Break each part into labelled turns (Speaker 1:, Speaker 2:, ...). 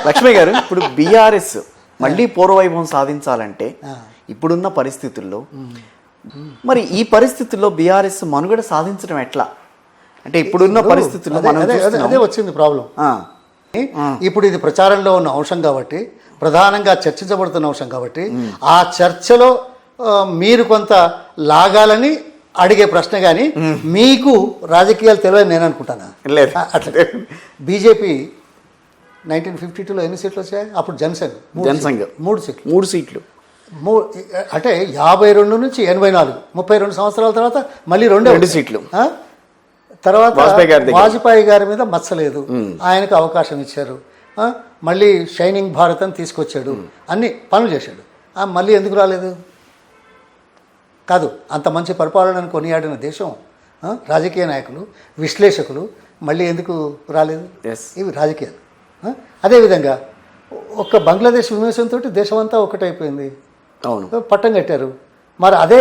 Speaker 1: లక్ష్మి గారు, ఇప్పుడు బీఆర్ఎస్ మళ్ళీ పూర్వవైభవం సాధించాలంటే ఇప్పుడున్న పరిస్థితుల్లో మరి ఈ పరిస్థితుల్లో బీఆర్ఎస్ మనుగడ సాధించడం ఎట్లా? అంటే ఇప్పుడున్న పరిస్థితుల్లో
Speaker 2: అదే వచ్చింది ప్రాబ్లం. ఇప్పుడు ఇది ప్రచారంలో ఉన్న అంశం కాబట్టి, ప్రధానంగా చర్చించబడుతున్న అంశం కాబట్టి, ఆ చర్చలో మీరు కొంత లాగాలని అడిగే ప్రశ్న కానీ మీకు రాజకీయాలు తెలియని నేను అనుకుంటాను. అట్లా బీజేపీ 1952లో ఎన్ని సీట్లు వచ్చాయి? అప్పుడు జనసంఘ్ 3 సీట్లు. అంటే 52 నుంచి 84, 32 సంవత్సరాల తర్వాత మళ్ళీ 2 సీట్లు. తర్వాత వాజ్పేయి గారి మీద మచ్చలేదు, ఆయనకు అవకాశం ఇచ్చారు. మళ్ళీ షైనింగ్ భారత్ అని తీసుకొచ్చాడు, అన్ని పనులు చేశాడు. మళ్ళీ ఎందుకు రాలేదు? కాదు, అంత మంచి పరిపాలనను కొనియాడిన దేశం, రాజకీయ నాయకులు, విశ్లేషకులు మళ్ళీ ఎందుకు రాలేదు? ఇవి రాజకీయాలు. అదేవిధంగా ఒక్క బంగ్లాదేశ్ విమర్శంతో దేశం అంతా ఒకటైపోయింది.
Speaker 1: అవును,
Speaker 2: పట్టం కట్టారు. మరి అదే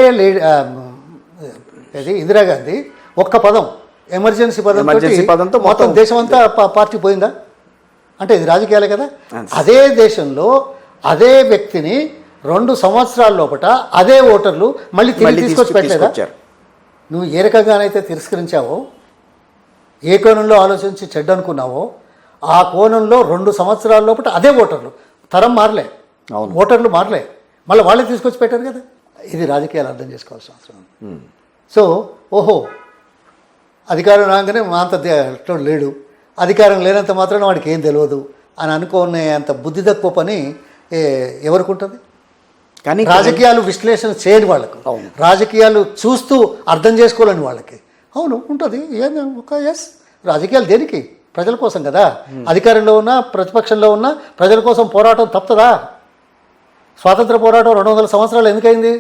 Speaker 2: ఇందిరాగాంధీ ఒక్క పదం, ఎమర్జెన్సీ పదంతో మొత్తం దేశం అంతా పార్టీ పోయిందా? అంటే ఇది రాజకీయాలే కదా. అదే దేశంలో అదే వ్యక్తిని 2 సంవత్సరాల లోపల అదే ఓటర్లు మళ్ళీ తిరిగి తీసుకొచ్చి పెట్టలేదా? నువ్వు ఏ రకంగానైతే తిరస్కరించావో, ఏ కోణంలో ఆలోచించి చెడ్డ అనుకున్నావో, ఆ కోణంలో 2 సంవత్సరాల లోపల అదే ఓటర్లు, తరం మారలే, ఓటర్లు మారలే, మళ్ళీ వాళ్ళే తీసుకొచ్చి పెట్టారు కదా. ఇది రాజకీయాలు అర్థం చేసుకోవాల్సిన అవసరం. సో ఓహో, అధికారం రాగానే మా అంత లేడు, అధికారం లేనంత మాత్రాన వాడికి ఏం తెలియదు అని అనుకునే అంత బుద్ధి తక్కువ పని ఎవరికి ఉంటుంది? కానీ రాజకీయాలు విశ్లేషణ చేయని వాళ్ళకు, రాజకీయాలు చూస్తూ అర్థం చేసుకోలేని వాళ్ళకి అవును ఉంటుంది. రాజకీయాలు దేనికి? ప్రజల కోసం కదా. అధికారంలో ఉన్నా ప్రతిపక్షంలో ఉన్నా ప్రజల కోసం పోరాటం తప్పుతుందా? స్వాతంత్ర పోరాటం 200 సంవత్సరాలు ఎందుకైంది?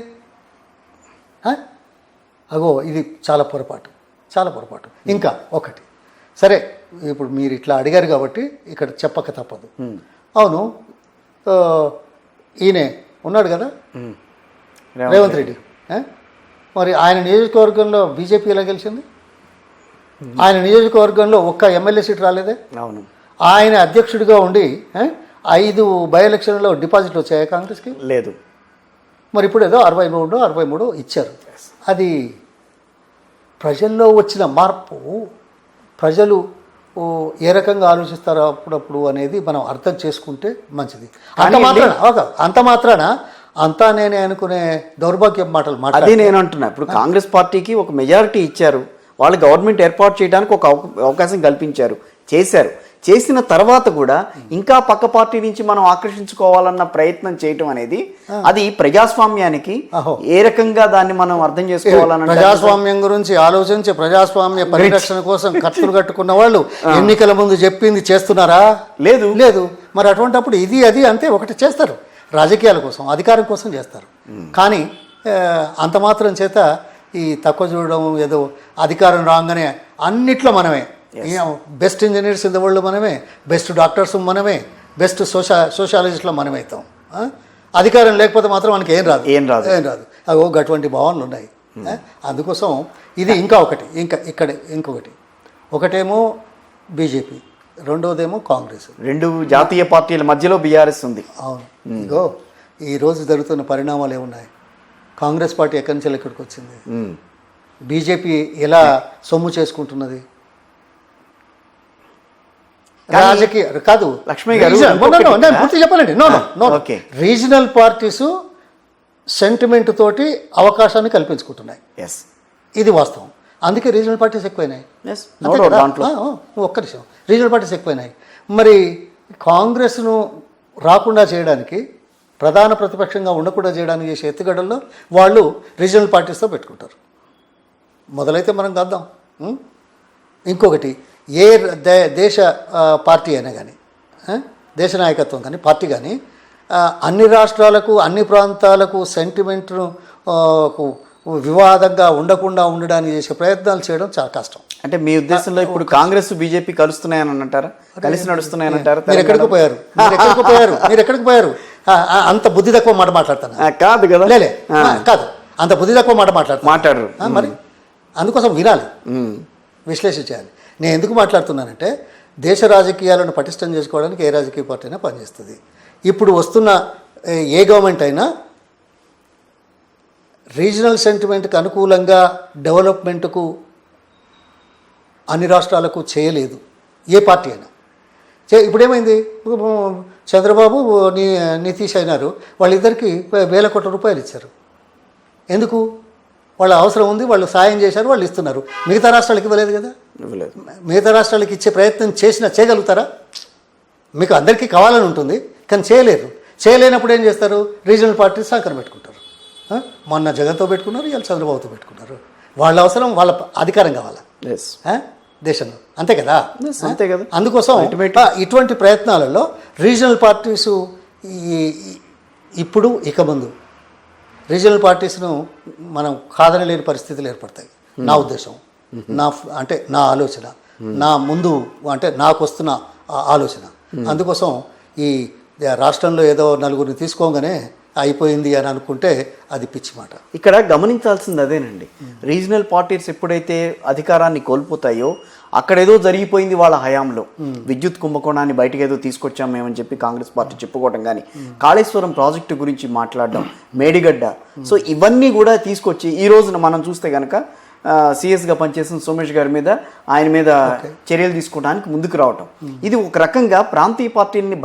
Speaker 2: అగో ఇది చాలా పొరపాటు. ఇంకా ఒకటి, సరే ఇప్పుడు మీరు ఇట్లా అడిగారు కాబట్టి ఇక్కడ చెప్పక తప్పదు. అవును, ఈయన ఉన్నాడు కదా రేవంత్ రెడ్డి, మరి ఆయన నియోజకవర్గంలో బీజేపీ ఎలా గెలిచింది? ఆయన నియోజకవర్గంలో ఒక్క ఎమ్మెల్యే సీట్ రాలేదే. అవును, ఆయన అధ్యక్షుడిగా ఉండి 5 బై ఎలక్షన్లో డిపాజిట్లు వచ్చాయా కాంగ్రెస్కి? లేదు. మరి ఇప్పుడు ఏదో 63 ఇచ్చారు. అది ప్రజల్లో వచ్చిన మార్పు, ప్రజలు ఏ రకంగా ఆలోచిస్తారో అప్పుడప్పుడు అనేది మనం అర్థం చేసుకుంటే మంచిది. అంత మాత్రాన అంతా నేనే అనుకునే దౌర్భాగ్యం మాటలు
Speaker 1: అది నేను అంటున్నా. ఇప్పుడు కాంగ్రెస్ పార్టీకి ఒక మెజారిటీ ఇచ్చారు, వాళ్ళు గవర్నమెంట్ ఏర్పాటు చేయడానికి ఒక అవకాశం కల్పించారు, చేసిన తర్వాత కూడా ఇంకా పక్క పార్టీ నుంచి మనం ఆకర్షించుకోవాలన్న ప్రయత్నం చేయటం అనేది అది ప్రజాస్వామ్యానికి ఏ రకంగా దాన్ని మనం అర్థం చేసుకోవాలన్న,
Speaker 2: ప్రజాస్వామ్యం గురించి ఆలోచించి ప్రజాస్వామ్య పరిరక్షణ కోసం ఖర్చులు కట్టుకున్న వాళ్ళు ఎన్నికల ముందు చెప్పింది చేస్తున్నారా? లేదు. మరి అటువంటిప్పుడు ఇది అది అంతే ఒకటి చేస్తారు, రాజకీయాల కోసం, అధికారం కోసం చేస్తారు. కానీ అంత మాత్రం చేత ఈ తక్కువ చూడడం, ఏదో అధికారం రాగానే అన్నిట్లో మనమే, best engineers in the world మనమే, బెస్ట్ డాక్టర్స్ మనమే, బెస్ట్ సోషాలజిస్ట్లో మనమే అవుతాం. అధికారం లేకపోతే మాత్రం మనకి ఏం రాదు. అవి అటువంటి భావనలు ఉన్నాయి. అందుకోసం ఇది ఇంకా ఒకటి, ఇంకొకటి, ఒకటేమో బీజేపీ, రెండోదేమో కాంగ్రెస్.
Speaker 1: 2 జాతీయ పార్టీల మధ్యలో బీఆర్ఎస్ ఉంది.
Speaker 2: అవును, ఇగో ఈరోజు జరుగుతున్న పరిణామాలు ఏమున్నాయి? కాంగ్రెస్ పార్టీ ఎక్కడి నుంచి ఎక్కడికి వచ్చింది? బీజేపీ ఎలా సొమ్ము చేసుకుంటున్నది? రాజకీయ కాదు లక్ష్మీ గారు, పూర్తి చెప్పాలండి. రీజనల్ పార్టీస్ సెంటిమెంట్ తోటి అవకాశాన్ని కల్పించుకుంటున్నాయి. ఇది వాస్తవం. అందుకే రీజనల్ పార్టీస్ ఎక్కువైనాయి. ఒక్క నిమిషం, రీజనల్ పార్టీస్ ఎక్కువైనాయి. మరి కాంగ్రెస్ను రాకుండా చేయడానికి, ప్రధాన ప్రతిపక్షంగా ఉండకుండా చేయడానికి చేసే ఎత్తుగడల్లో వాళ్ళు రీజనల్ పార్టీస్తో పెట్టుకుంటారు. మొదలైతే మనం కాద్దాం. ఇంకొకటి, ఏ దేశ పార్టీ అయినా కానీ, దేశ నాయకత్వం కానీ, పార్టీ కానీ అన్ని రాష్ట్రాలకు, అన్ని ప్రాంతాలకు సెంటిమెంట్ను వివాదంగా ఉండడానికి చేసే ప్రయత్నాలు చేయడం చాలా కష్టం.
Speaker 1: అంటే మీ ఉద్దేశంలో ఇప్పుడు కాంగ్రెస్ బీజేపీ కలుస్తున్నాయని అంటారా? కలిసి నడుస్తున్నాయని అంటారా?
Speaker 2: మీరు ఎక్కడికి పోయారు? అంత బుద్ధి తక్కువ మాట మాట్లాడతాను
Speaker 1: కాదు కదా?
Speaker 2: కాదు, అంత బుద్ధి తక్కువ మాట మాట్లాడరు. మరి అందుకోసం వినాలి, విశ్లేషించాలి. నేను ఎందుకు మాట్లాడుతున్నానంటే, దేశ రాజకీయాలను పటిష్టం చేసుకోవడానికి ఏ రాజకీయ పార్టీ అయినా పనిచేస్తుంది. ఇప్పుడు వస్తున్న ఏ గవర్నమెంట్ అయినా రీజనల్ సెంటిమెంట్కి అనుకూలంగా డెవలప్మెంట్కు అన్ని రాష్ట్రాలకు చేయలేదు ఏ పార్టీ అయినా. ఇప్పుడు ఏమైంది, చంద్రబాబు నితీష్ అయినారు, వాళ్ళిద్దరికి వేల కోట్ల రూపాయలు ఇచ్చారు. ఎందుకు? వాళ్ళ అవసరం ఉంది, వాళ్ళు సాయం చేశారు, వాళ్ళు ఇస్తున్నారు. మిగతా రాష్ట్రాలకు ఇవ్వలేదు కదా. మిగతా రాష్ట్రాలకు ఇచ్చే ప్రయత్నం చేయగలుగుతారా? మీకు అందరికీ కావాలని ఉంటుంది కానీ చేయలేరు. చేయలేనప్పుడు ఏం చేస్తారు? రీజనల్ పార్టీస్ సంకర పెట్టుకుంటారు. మొన్న జగన్తో పెట్టుకున్నారు, ఇవాళ చంద్రబాబుతో పెట్టుకున్నారు. వాళ్ళ అవసరం వాళ్ళ అధికారం కావాలా దేశంలో, అంతే కదా. అందుకోసం ఇటువంటి ప్రయత్నాలలో రీజనల్ పార్టీసు ఇప్పుడు ఇక ముందు రీజనల్ పార్టీస్ను మనం కాదనలేని పరిస్థితులు ఏర్పడతాయి. నా ఉద్దేశం, నా ఆలోచన, నా ముందు నాకు వస్తున్న ఆలోచన. అందుకోసం ఈ రాష్ట్రంలో ఏదో నలుగురిని తీసుకోగానే అయిపోయింది అని అనుకుంటే అది పిచ్చి మాట.
Speaker 1: ఇక్కడ గమనించాల్సింది అదేనండి, రీజనల్ పార్టీస్ ఎప్పుడైతే అధికారాన్ని కోల్పోతాయో అక్కడేదో జరిగిపోయింది వాళ్ళ హయాంలో. విద్యుత్ కుంభకోణాన్ని బయటకు ఏదో తీసుకొచ్చాం మేమని చెప్పి కాంగ్రెస్ పార్టీ చెప్పుకోవడం, కానీ కాళేశ్వరం ప్రాజెక్టు గురించి మాట్లాడడం, మేడిగడ్డ, సో ఇవన్నీ కూడా తీసుకొచ్చి ఈ రోజున మనం చూస్తే కనుక సిఎస్గా పనిచేసిన సోమేష్ గారి మీద, ఆయన మీద చర్యలు తీసుకోవడానికి ముందుకు రావటం, ఇది ఒక రకంగా ప్రాంతీయ పార్టీని